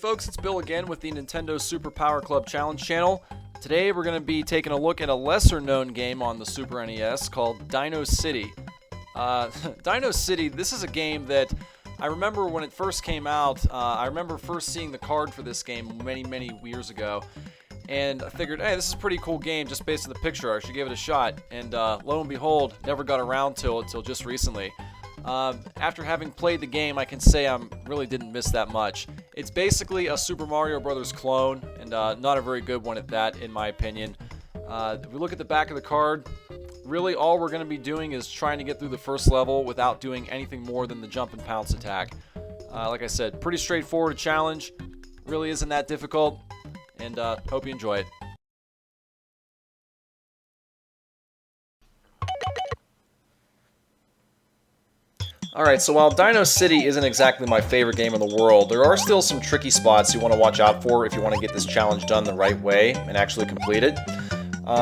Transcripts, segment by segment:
folks, it's Bill again with the Nintendo Super Power Club Challenge channel. Today we're going to be taking a look at a lesser known game on the Super NES called Dino City. Dino City, this is a game that I remember when it first came out. I remember first seeing the card for this game many years ago. And I figured, hey, this is a pretty cool game just based on the picture. I should give it a shot. And lo and behold, never got around to it till just recently. After having played the game, I can say I really didn't miss that much. It's basically a Super Mario Brothers clone, and not a very good one at that, in my opinion. If we look at the back of the card, really all we're going to be doing is trying to get through the first level without doing anything more than the jump and pounce attack. Like I said, pretty straightforward challenge. Really isn't that difficult, and hope you enjoy it. Alright, so while Dino City isn't exactly my favorite game in the world, there are still some tricky spots you want to watch out for if you want to get this challenge done the right way and actually complete it.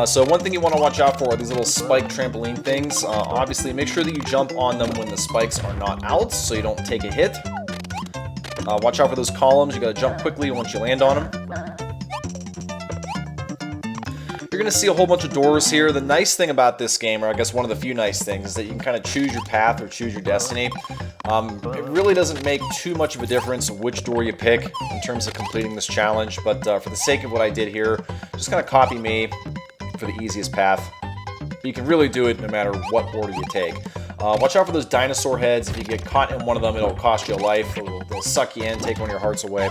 So one thing you want to watch out for are these little spike trampoline things. Obviously, make sure that you jump on them when the spikes are not out so you don't take a hit. Watch out for those columns. You got to jump quickly once you land on them. You're going to see a whole bunch of doors here. The nice thing about this game, or I guess one of the few nice things, is that you can kind of choose your path or choose your destiny. It really doesn't make too much of a difference which door you pick in terms of completing this challenge, but for the sake of what I did here, just kind of copy me for the easiest path. But you can really do it no matter what order you take. Watch out for those dinosaur heads. If you get caught in one of them, it'll cost you a life. They'll suck you in, take one of your hearts away.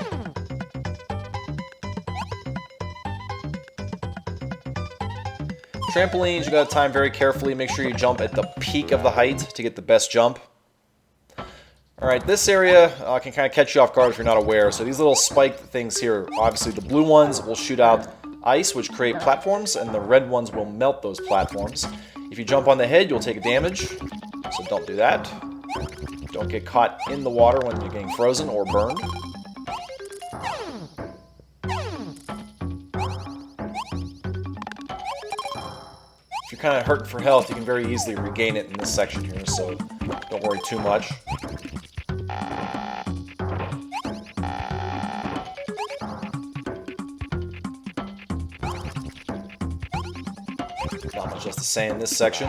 Trampolines, you gotta time very carefully. Make sure you jump at the peak of the height to get the best jump. Alright, this area can kind of catch you off guard if you're not aware. So these little spiked things here, obviously the blue ones will shoot out ice, which create platforms, and the red ones will melt those platforms. If you jump on the head, you'll take damage, so don't do that. Don't get caught in the water when you're getting frozen or burned. If you're kind of hurting for health, you can very easily regain it in this section here, so don't worry too much. Not much else to say in this section.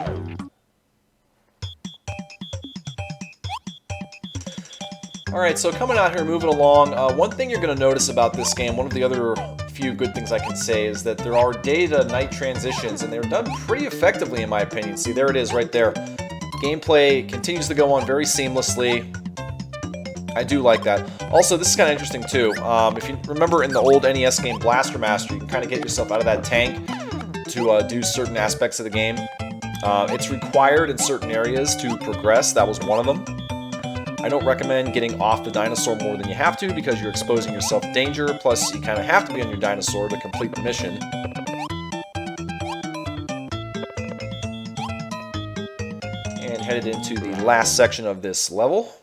Alright, so coming out here, moving along, one thing you're going to notice about this game, one of the other few good things I can say, is that there are day to night transitions, and they're done pretty effectively in my opinion. See, there it is right there. Gameplay continues to go on very seamlessly. I do like that. Also, this is kind of interesting too. If you remember in the old NES game Blaster Master, you can kind of get yourself out of that tank to do certain aspects of the game. It's required in certain areas to progress. That was one of them. I don't recommend getting off the dinosaur more than you have to because you're exposing yourself to danger, plus you kind of have to be on your dinosaur to complete the mission. And headed into the last section of this level.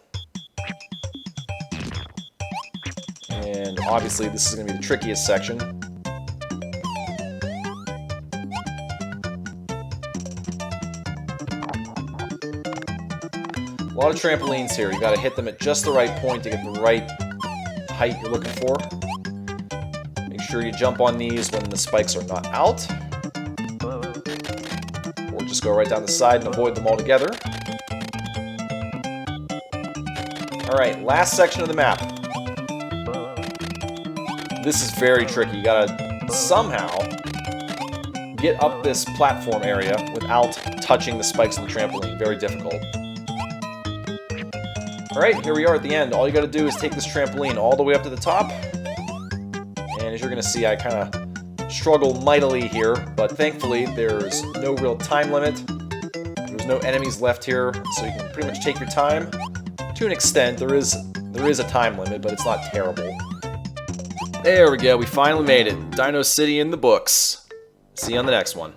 And obviously this is going to be the trickiest section. A lot of trampolines here. You got to hit them at just the right point to get the right height you're looking for. Make sure you jump on these when the spikes are not out. Or just go right down the side and avoid them altogether. Alright, last section of the map. This is very tricky. You got to somehow get up this platform area without touching the spikes on the trampoline. Very difficult. Alright, here we are at the end. All you gotta do is take this trampoline all the way up to the top. And as you're gonna see, I kinda struggle mightily here, but thankfully there's no real time limit. There's no enemies left here, so you can pretty much take your time. To an extent, there is a time limit, but it's not terrible. There we go, we finally made it. Dino City in the books. See you on the next one.